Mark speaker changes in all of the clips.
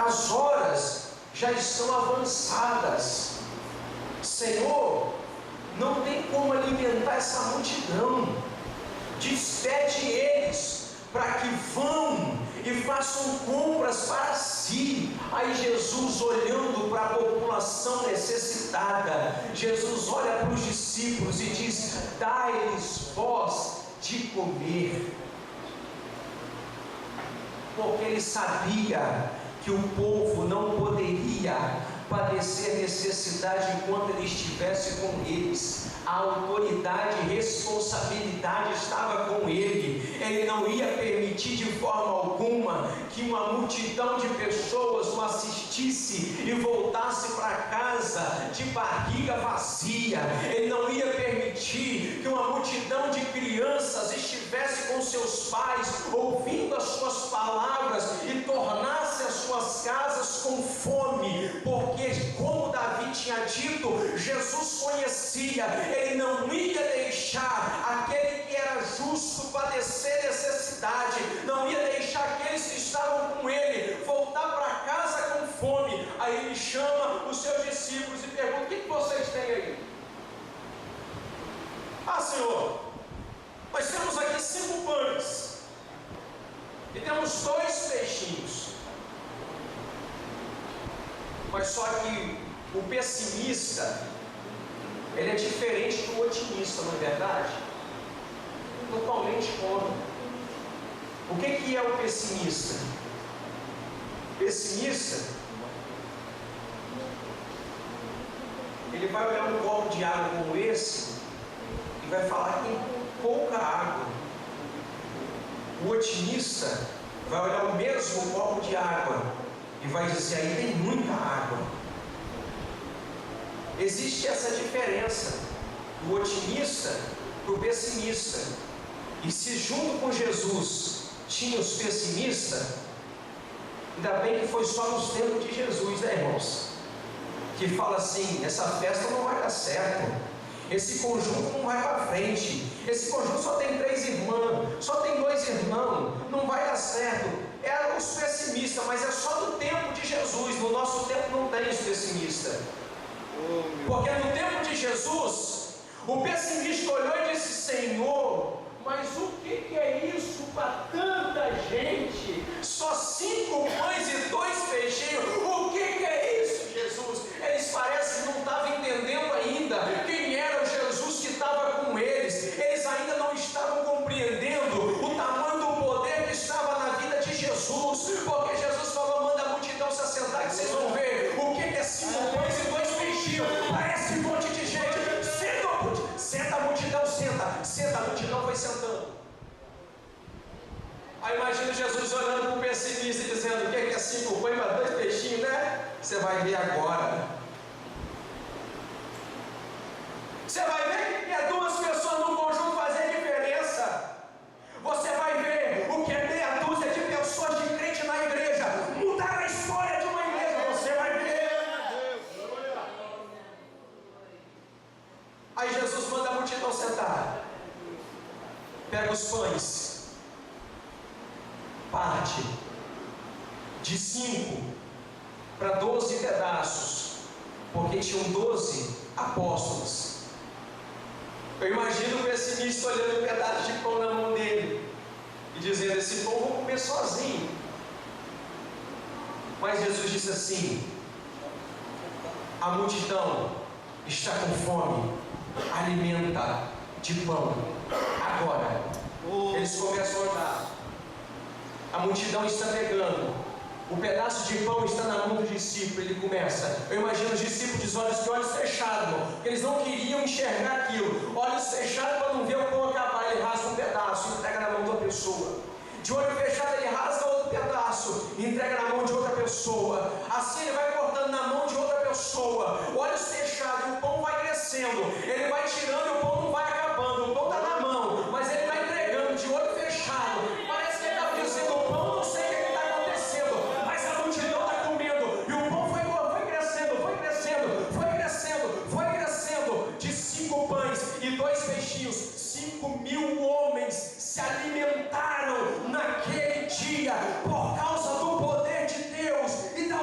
Speaker 1: as horas já estão avançadas. Senhor, não tem como alimentar essa multidão. Despede eles para que vão e façam compras para si. Aí Jesus, olhando para a população necessitada, Jesus olha para os discípulos e diz: dai-lhes vós de comer. Porque ele sabia que o povo não poderia padecer necessidade enquanto ele estivesse com eles. A autoridade e responsabilidade estava com ele. Ele não ia permitir de forma alguma que uma multidão de pessoas o assistisse e voltasse para casa de barriga vazia. Ele não ia permitir que uma multidão de crianças estivesse com seus pais, ouvindo as suas palavras, e tornasse as suas casas com fome, porque, como Davi tinha dito, Jesus conhecia. Ele não ia deixar aquele que era justo padecer necessidade, não ia deixar aqueles que estavam com ele voltar para casa com fome. Aí ele chama os seus discípulos e pergunta: o que vocês têm aí? Ah, Senhor, nós temos aqui 5 pães e temos 2 peixinhos. Mas só que o pessimista, ele é diferente do otimista, não é verdade? Totalmente contra. O que é o pessimista? O pessimista, ele vai olhar um copo de água como esse e vai falar que tem pouca água. O otimista vai olhar o mesmo copo de água e vai dizer: aí tem muita água. Existe essa diferença do otimista para o pessimista. E se junto com Jesus tinha os pessimistas, ainda bem que foi só nos tempos de Jesus, né, irmãos? Que fala assim: essa festa não vai dar certo, esse conjunto não vai para frente, esse conjunto só tem 3 irmãs, só tem 2 irmãos, não vai dar certo. Eram os pessimistas, mas é só do tempo de Jesus. No nosso tempo não tem os pessimistas. Porque no tempo de Jesus, o pessimista olhou e disse: Senhor, mas o que é isso para tanta gente? Só 5 pães e 2 peixinhos. O que é isso, Jesus? Eles parecem que não estavam entendendo ainda quem era o Jesus que estava com eles. Eles ainda não estavam compreendendo o tamanho do poder que estava na vida de Jesus. Porque Jesus falou: manda a multidão se assentar, que vocês vão ver o que é 5 pães e 2 peixinhos. Parece um monte de gente. Senta a multidão, senta, a multidão foi sentando. Aí imagina Jesus olhando para o pessimista e dizendo: o que é 5 pães para 2 peixinhos, né? Você vai ver agora. Você vai ver que é 2 pessoas no conjunto fazer diferença. Você vai ver o que é meia dúzia de pessoas de crente na igreja mudar a história de uma igreja. Você vai ver. Aí Jesus manda a multidão sentar. Pega os pães, parte de 5 para 12 pedaços, porque tinham 12 apóstolos. Eu imagino o pessimista olhando um pedaço de pão na mão dele e dizendo: esse pão eu vou comer sozinho. Mas Jesus disse assim: a multidão está com fome, alimenta de pão. Agora eles começam a andar. A multidão está pegando. O pedaço de pão está na mão do discípulo. Ele começa. Eu imagino os discípulos de olhos fechados, porque eles não queriam enxergar aquilo. Olhos fechados para não ver o pão acabar. Ele rasga um pedaço e entrega na mão de uma pessoa. De olho fechado ele rasga outro pedaço e entrega na mão de outra pessoa. Assim ele vai cortando na mão de outra pessoa. Olhos fechados, e o pão vai crescendo. Ele vai tirando e o pão não vai acabando. O pão está na mão, mas ele vai entregando de olho fechado. Parece que ele está dizendo: o pão não sei o que está acontecendo, mas a multidão está comendo. E o pão foi crescendo, foi crescendo, foi crescendo, foi crescendo. De 5 pães e 2 peixinhos, 5.000 homens se alimentaram naquele dia por causa do poder de Deus e da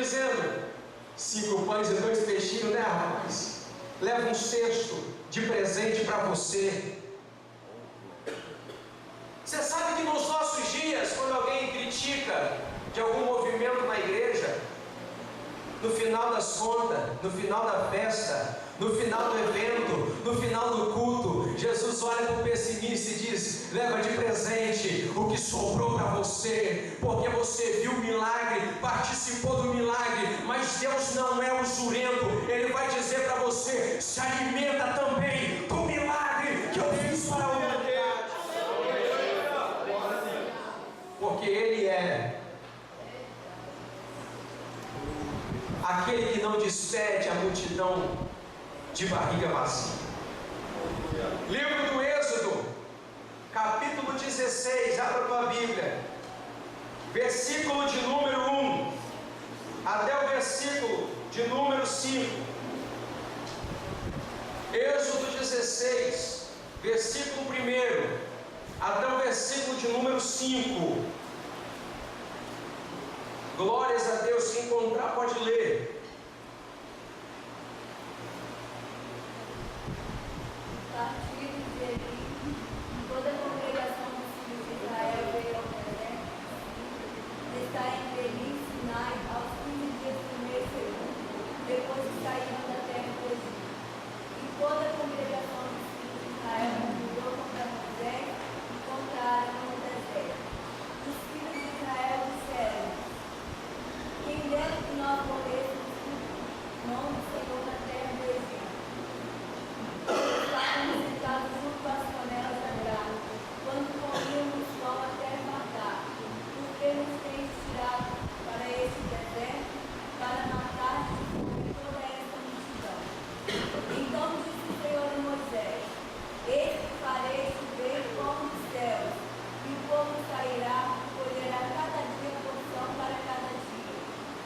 Speaker 1: dizendo: 5 pães e 2 peixinhos, né, rapaz? Leva um cesto de presente para você. Você sabe que nos nossos dias, quando alguém critica de algum movimento na igreja, no final das contas, no final da festa, no final do evento, no final do culto, Jesus olha para o pessimista e diz: leva de presente o que sobrou para você, porque você viu o milagre, participou do milagre. Mas Deus não é usurento. Ele vai dizer para você: se alimenta também do milagre que eu fiz para a humanidade, porque Ele é aquele que não despede a multidão de barriga vazia. Livro do Êxodo, capítulo 16, abra a tua Bíblia, versículo de número 1 até o versículo de número 5. Êxodo 16, versículo 1 até o versículo de número 5. Glórias a Deus, quem encontrar pode ler.
Speaker 2: Partindo de Eli, toda a congregação dos filhos de Israel veio ao deserto, está entre Eli e Sinai aos 15 dias do mês segundo, depois que saíram da terra do Egito. E toda a congregação dos filhos de Israel murmurou contra Moisés e contra Arão no deserto. Os filhos de Israel disseram: quem dera que nós morrêssemos por mão do Senhor na terra do Egito. Estávamos sentados junto às panelas sagradas, quando comíamos pão até fartar. Por que nos tens tirado para esse deserto, para matar e destruir toda esta multidão? Então disse o Senhor a Moisés: eis que farei chover pão dos céus, e o povo sairá e colherá cada dia porção para cada dia,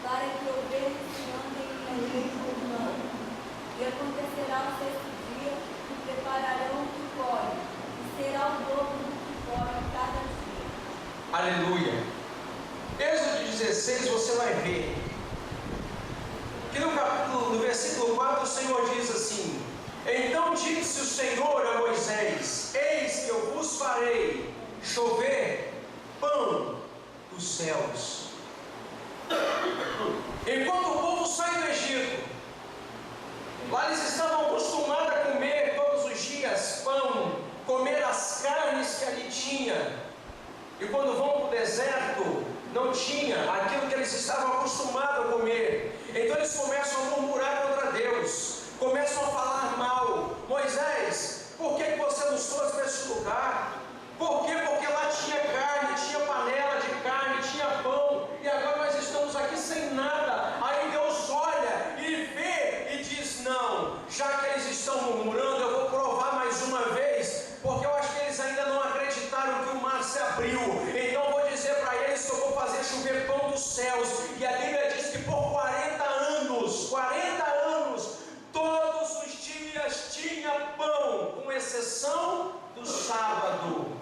Speaker 2: para que ovelhas se andem em leite por mão. E acontecerá o sexto dia, que prepararão o que colhem, e será o dobro do que colhem cada dia.
Speaker 1: Aleluia. Êxodo 16, você vai ver que no versículo 4 o Senhor diz assim: então disse o Senhor a Moisés: eis que eu vos farei chover pão dos céus. Enquanto o povo sai do Egito, lá eles estavam acostumados a comer todos os dias pão, comer as carnes que ali tinha. E quando vão para o deserto, não tinha aquilo que eles estavam acostumados a comer. Então eles começam a murmurar contra Deus, começam a falar mal. Moisés, por que você nos trouxe para esse lugar? Por quê? Porque lá tinha carne, tinha panela de carne, tinha pão, e agora nós estamos aqui sem nada. Aí Deus olha e vê e diz: não, já que eles estão murmurando, eu vou provar mais uma vez, porque eu acho que eles ainda não acreditaram que o mar se abriu. Então eu vou dizer para eles que eu vou fazer chover pão dos céus. E a Bíblia diz que por 40 anos, todos os dias tinha pão, com exceção do sábado.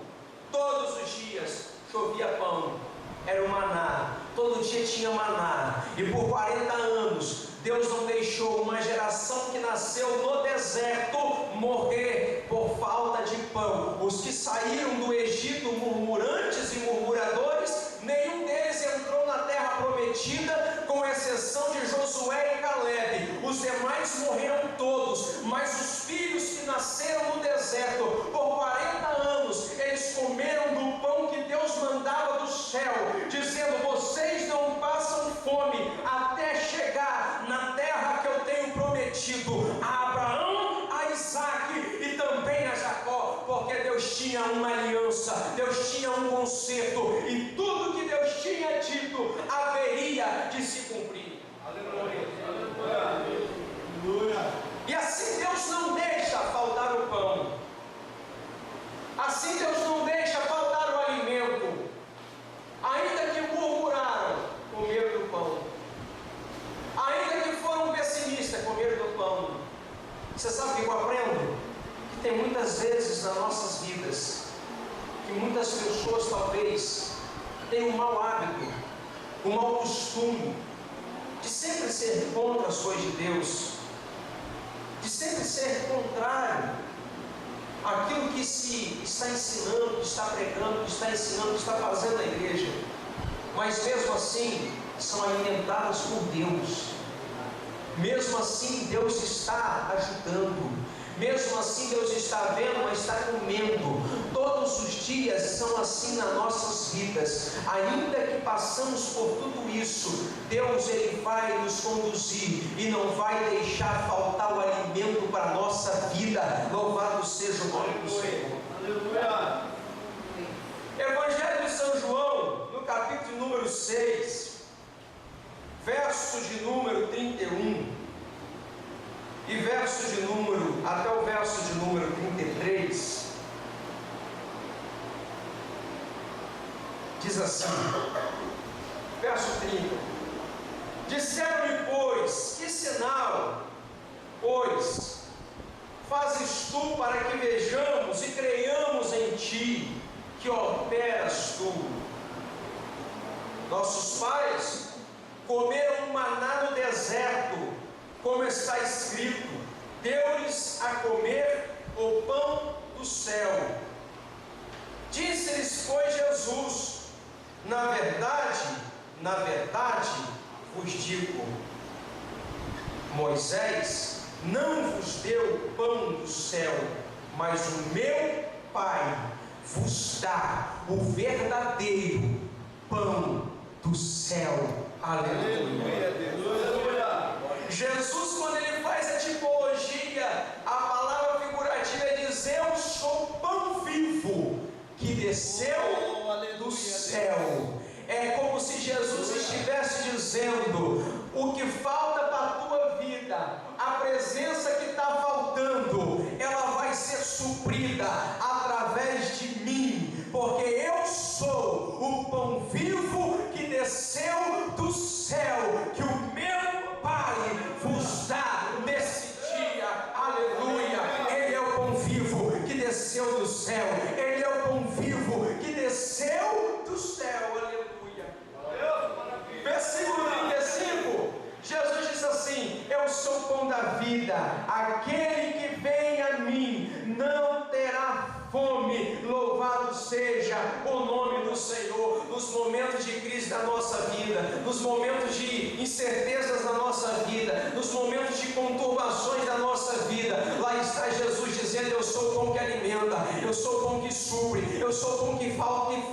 Speaker 1: Todos os dias chovia pão, era o maná, todo dia tinha maná. E por 40 anos Deus não deixou uma geração que nasceu no deserto morrer por falta de pão. Os que saíram do Egito murmurantes e murmuradores, nenhum deles entrou na terra prometida, com exceção de Josué e Caleb. Os demais morreram todos, mas os filhos que nasceram no deserto por 40 anos, eles comeram do pão que Deus mandava do céu, dizendo: vocês não passam fome até chegar na terra que eu tenho prometido a Abraão, a Isaac e também a Jacó, porque Deus tinha uma aliança, Deus tinha um concerto, e tudo que Deus tinha dito haveria de se cumprir. Aleluia. Aleluia. E assim Deus não deixa faltar o pão, assim Deus não deixa faltar o alimento. Ainda que murmuraram, comeram do pão. Ainda que foram pessimistas, comeram do pão. Você sabe o que eu aprendo? Que tem muitas vezes nas nossas vidas que muitas pessoas talvez tenham um mau hábito, um mau costume de sempre ser contra as coisas de Deus, de sempre ser contrário àquilo que se está ensinando, que está pregando, que está ensinando, que está fazendo na igreja, mas mesmo assim são alimentadas por Deus. Mesmo assim Deus está ajudando, mesmo assim Deus está vendo, mas está comendo. Todos os dias são assim nas nossas vidas. Ainda que passamos por tudo isso, Deus Ele vai nos conduzir e não vai deixar faltar o alimento para a nossa vida. Louvado seja o nome do Senhor.
Speaker 3: Aleluia.
Speaker 1: Evangelho de São João, no capítulo de número 6, verso de número 31 e verso de número, até o verso de número 33, diz assim, verso 30: disseram-lhe, pois, que sinal, pois, fazes tu para que vejamos e creiamos em ti, que operas tu? Nossos pais comeram maná no deserto, como está escrito, deu-lhes a comer o pão do céu. Disse-lhes, pois, Jesus, na verdade vos digo, Moisés não vos deu o pão do céu, mas o meu Pai vos dá o verdadeiro pão do céu. Aleluia.
Speaker 3: Aleluia.
Speaker 1: Jesus, quando ele faz a tipologia, a palavra figurativa é dizer: eu sou o pão vivo que desceu do céu. É como se Jesus estivesse dizendo: o que falta para a tua vida, a presença que está faltando, ela vai ser suprida através de mim, porque eu sou o pão vivo que desceu do céu, que o meu Pai vos dá nesse dia. Aleluia. Ele é o pão vivo que desceu do céu. Ele é o pão vivo que desceu do céu. Aleluia. Versículo 35, Jesus diz assim: eu sou o pão da vida, aquele que vem a mim não terá fome. Louvado seja o nome do Senhor. Nos momentos de crise da nossa vida, nos momentos de incertezas da nossa vida, nos momentos de conturbações da nossa vida, lá está Jesus dizendo: eu sou o pão que alimenta, eu sou o pão que supre, eu sou o pão que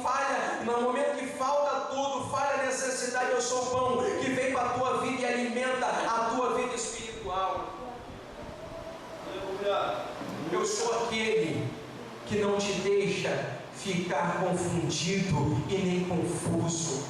Speaker 1: falha no momento que falta tudo, falha a necessidade. Eu sou o pão que vem para a tua vida e alimenta a tua vida espiritual. Eu sou aquele que não te deixa ficar confundido e nem confuso.